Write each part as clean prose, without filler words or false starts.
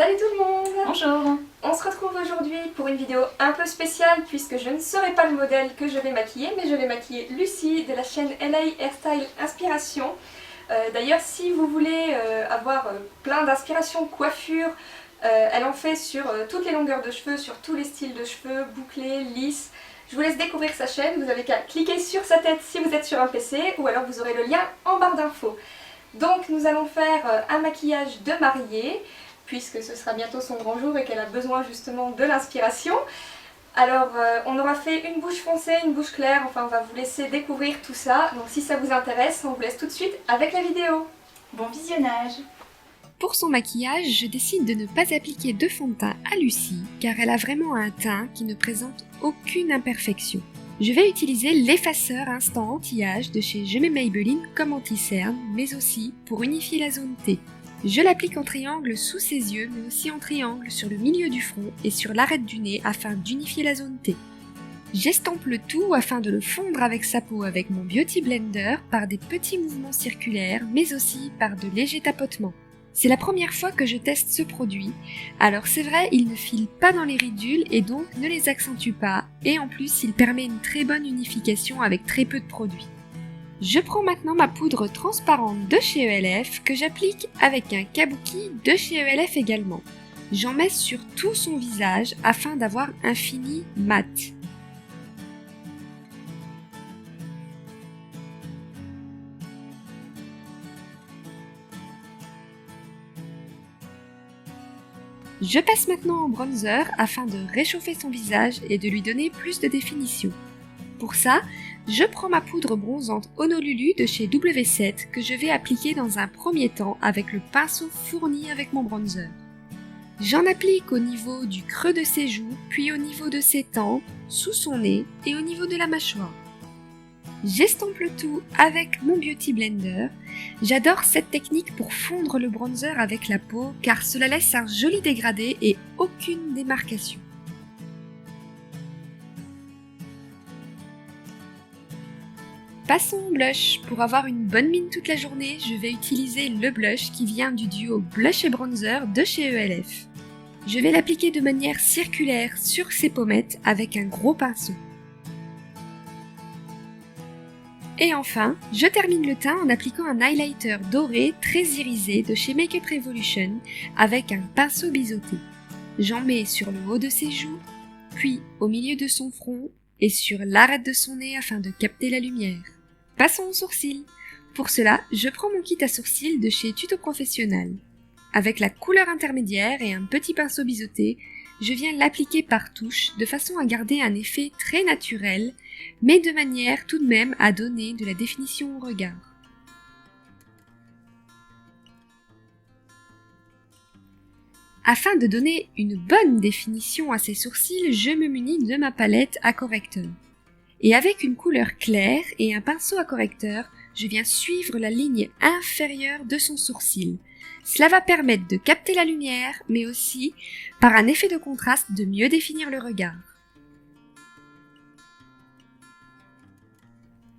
Salut tout le monde! Bonjour! On se retrouve aujourd'hui pour une vidéo un peu spéciale puisque je ne serai pas le modèle que je vais maquiller, mais je vais maquiller Lucie de la chaîne LA Hairstyle Inspiration. D'ailleurs, si vous voulez avoir plein d'inspirations coiffure, elle en fait sur toutes les longueurs de cheveux, sur tous les styles de cheveux, bouclés, lisses. Je vous laisse découvrir sa chaîne, vous n'avez qu'à cliquer sur sa tête si vous êtes sur un PC ou alors vous aurez le lien en barre d'infos. Donc nous allons faire un maquillage de mariée, puisque ce sera bientôt son grand jour et qu'elle a besoin justement de l'inspiration. Alors on aura fait une bouche foncée, une bouche claire, enfin on va vous laisser découvrir tout ça. Donc si ça vous intéresse, on vous laisse tout de suite avec la vidéo. Bon visionnage! Pour son maquillage, je décide de ne pas appliquer de fond de teint à Lucie, car elle a vraiment un teint qui ne présente aucune imperfection. Je vais utiliser l'effaceur instant anti-âge de chez Je mets Maybelline comme anti-cerne, mais aussi pour unifier la zone T. Je l'applique en triangle sous ses yeux, mais aussi en triangle sur le milieu du front et sur l'arête du nez afin d'unifier la zone T. J'estompe le tout afin de le fondre avec sa peau avec mon Beauty Blender par des petits mouvements circulaires, mais aussi par de légers tapotements. C'est la première fois que je teste ce produit, alors c'est vrai, il ne file pas dans les ridules et donc ne les accentue pas, et en plus il permet une très bonne unification avec très peu de produits. Je prends maintenant ma poudre transparente de chez ELF que j'applique avec un kabuki de chez ELF également. J'en mets sur tout son visage afin d'avoir un fini mat. Je passe maintenant au bronzer afin de réchauffer son visage et de lui donner plus de définition. Pour ça, je prends ma poudre bronzante Honolulu de chez W7 que je vais appliquer dans un premier temps avec le pinceau fourni avec mon bronzer. J'en applique au niveau du creux de ses joues, puis au niveau de ses tempes, sous son nez et au niveau de la mâchoire. J'estompe le tout avec mon Beauty Blender. J'adore cette technique pour fondre le bronzer avec la peau car cela laisse un joli dégradé et aucune démarcation. Passons au blush. Pour avoir une bonne mine toute la journée, je vais utiliser le blush qui vient du duo Blush et Bronzer de chez ELF. Je vais l'appliquer de manière circulaire sur ses pommettes avec un gros pinceau. Et enfin, je termine le teint en appliquant un highlighter doré très irisé de chez Makeup Revolution avec un pinceau biseauté. J'en mets sur le haut de ses joues, puis au milieu de son front et sur l'arête de son nez afin de capter la lumière. Passons aux sourcils. Pour cela, je prends mon kit à sourcils de chez Tuto Professionnel. Avec la couleur intermédiaire et un petit pinceau biseauté, je viens l'appliquer par touche de façon à garder un effet très naturel, mais de manière tout de même à donner de la définition au regard. Afin de donner une bonne définition à ces sourcils, je me munis de ma palette à correcteur. Et avec une couleur claire et un pinceau à correcteur, je viens suivre la ligne inférieure de son sourcil. Cela va permettre de capter la lumière, mais aussi, par un effet de contraste, de mieux définir le regard.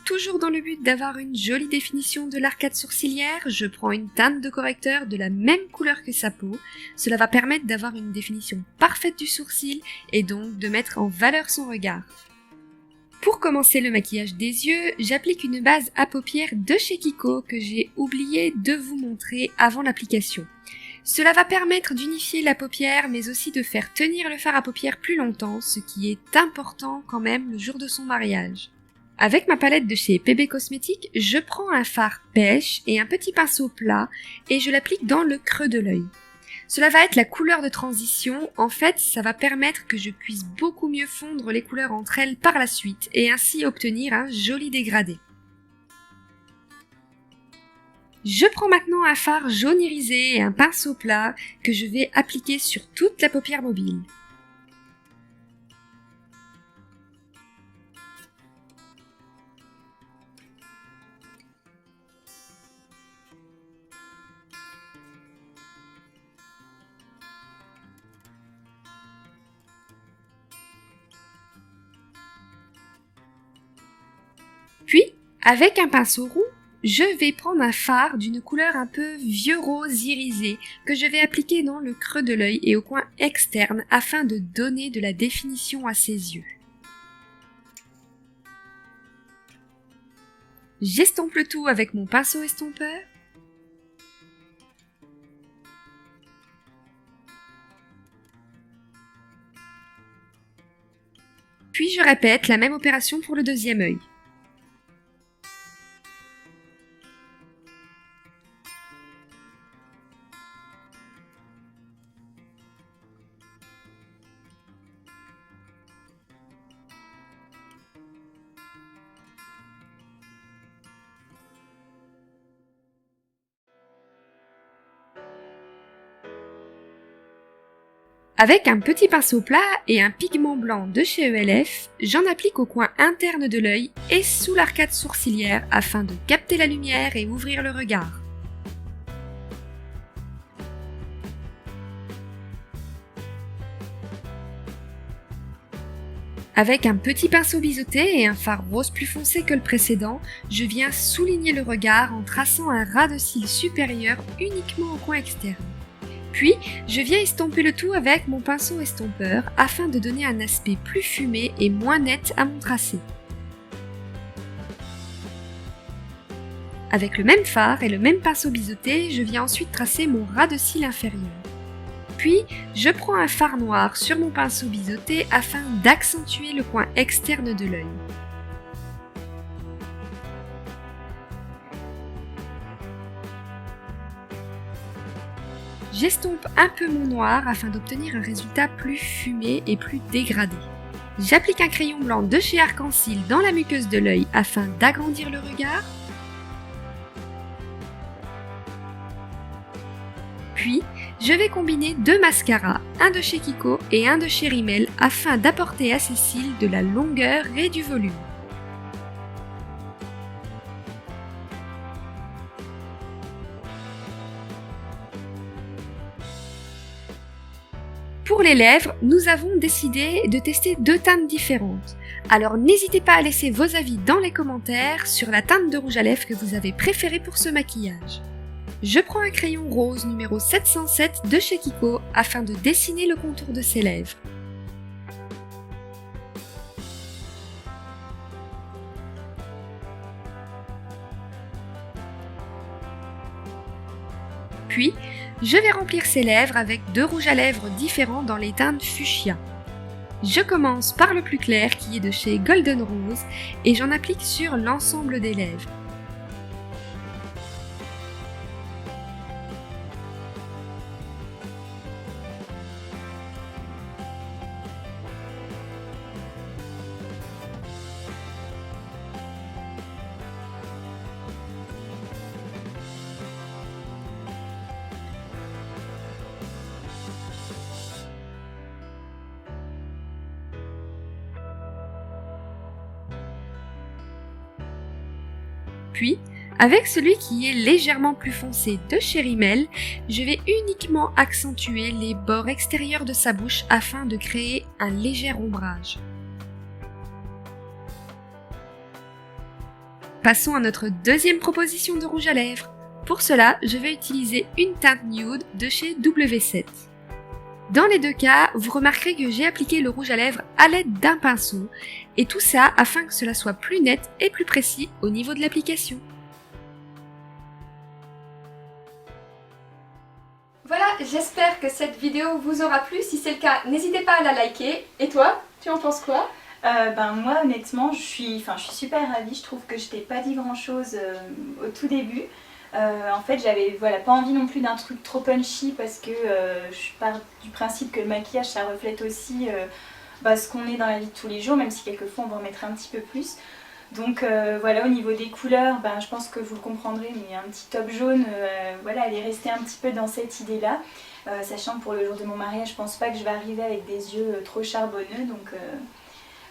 Toujours dans le but d'avoir une jolie définition de l'arcade sourcilière, je prends une teinte de correcteur de la même couleur que sa peau. Cela va permettre d'avoir une définition parfaite du sourcil et donc de mettre en valeur son regard. Pour commencer le maquillage des yeux, j'applique une base à paupières de chez Kiko que j'ai oublié de vous montrer avant l'application. Cela va permettre d'unifier la paupière mais aussi de faire tenir le fard à paupières plus longtemps, ce qui est important quand même le jour de son mariage. Avec ma palette de chez PB Cosmétiques, je prends un fard pêche et un petit pinceau plat et je l'applique dans le creux de l'œil. Cela va être la couleur de transition, en fait ça va permettre que je puisse beaucoup mieux fondre les couleurs entre elles par la suite et ainsi obtenir un joli dégradé. Je prends maintenant un fard jaune irisé et un pinceau plat que je vais appliquer sur toute la paupière mobile. Puis, avec un pinceau roux, je vais prendre un fard d'une couleur un peu vieux rose irisé que je vais appliquer dans le creux de l'œil et au coin externe afin de donner de la définition à ses yeux. J'estompe le tout avec mon pinceau estompeur. Puis je répète la même opération pour le deuxième œil. Avec un petit pinceau plat et un pigment blanc de chez ELF, j'en applique au coin interne de l'œil et sous l'arcade sourcilière afin de capter la lumière et ouvrir le regard. Avec un petit pinceau biseauté et un fard rose plus foncé que le précédent, je viens souligner le regard en traçant un ras de cils supérieur uniquement au coin externe. Puis, je viens estomper le tout avec mon pinceau estompeur afin de donner un aspect plus fumé et moins net à mon tracé. Avec le même fard et le même pinceau biseauté, je viens ensuite tracer mon ras de cils inférieur. Puis, je prends un fard noir sur mon pinceau biseauté afin d'accentuer le coin externe de l'œil. J'estompe un peu mon noir afin d'obtenir un résultat plus fumé et plus dégradé. J'applique un crayon blanc de chez Arc-en-Ciel dans la muqueuse de l'œil afin d'agrandir le regard. Puis, je vais combiner deux mascaras, un de chez Kiko et un de chez Rimmel afin d'apporter à ces cils de la longueur et du volume. Pour les lèvres, nous avons décidé de tester deux teintes différentes. Alors n'hésitez pas à laisser vos avis dans les commentaires sur la teinte de rouge à lèvres que vous avez préférée pour ce maquillage. Je prends un crayon rose numéro 707 de chez Kiko afin de dessiner le contour de ses lèvres. Puis, je vais remplir ses lèvres avec deux rouges à lèvres différents dans les teintes fuchsia. Je commence par le plus clair qui est de chez Golden Rose et j'en applique sur l'ensemble des lèvres. Puis, avec celui qui est légèrement plus foncé de chez Rimmel, je vais uniquement accentuer les bords extérieurs de sa bouche afin de créer un léger ombrage. Passons à notre deuxième proposition de rouge à lèvres. Pour cela, je vais utiliser une teinte nude de chez W7. Dans les deux cas, vous remarquerez que j'ai appliqué le rouge à lèvres à l'aide d'un pinceau, et tout ça afin que cela soit plus net et plus précis au niveau de l'application. Voilà, j'espère que cette vidéo vous aura plu. Si c'est le cas, n'hésitez pas à la liker. Et toi, tu en penses quoi? Moi honnêtement je suis super ravie, je trouve que je t'ai pas dit grand chose au tout début. En fait j'avais pas envie non plus d'un truc trop punchy parce que je pars du principe que le maquillage ça reflète aussi ce qu'on est dans la vie de tous les jours, même si quelquefois on va en mettre un petit peu plus. Donc voilà, au niveau des couleurs, je pense que vous le comprendrez, mais un petit top jaune, elle est restée un petit peu dans cette idée là. Sachant que pour le jour de mon mariage je pense pas que je vais arriver avec des yeux trop charbonneux,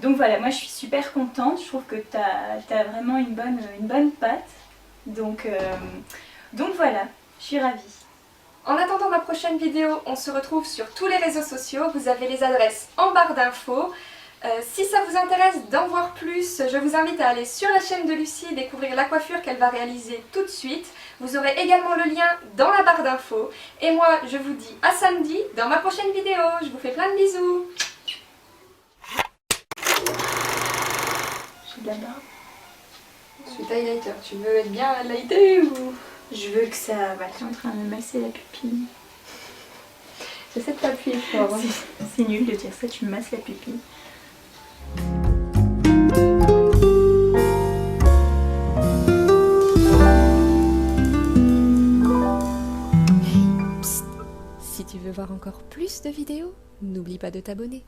donc voilà, moi je suis super contente, je trouve que tu as vraiment une bonne patte. Donc voilà, je suis ravie. En attendant ma prochaine vidéo, on se retrouve sur tous les réseaux sociaux. Vous avez les adresses en barre d'infos. Si ça vous intéresse d'en voir plus, je vous invite à aller sur la chaîne de Lucie et découvrir la coiffure qu'elle va réaliser tout de suite. Vous aurez également le lien dans la barre d'infos. Et moi, je vous dis à samedi dans ma prochaine vidéo. Je vous fais plein de bisous. J'ai de la barbe. Sweet highlighter, tu veux être bien highlighté ou... Je veux que ça... Voilà, je suis en train de me masser la pupille. J'essaie de t'appuyer fort. C'est nul de dire ça, tu me masses la pupille. Si tu veux voir encore plus de vidéos, n'oublie pas de t'abonner.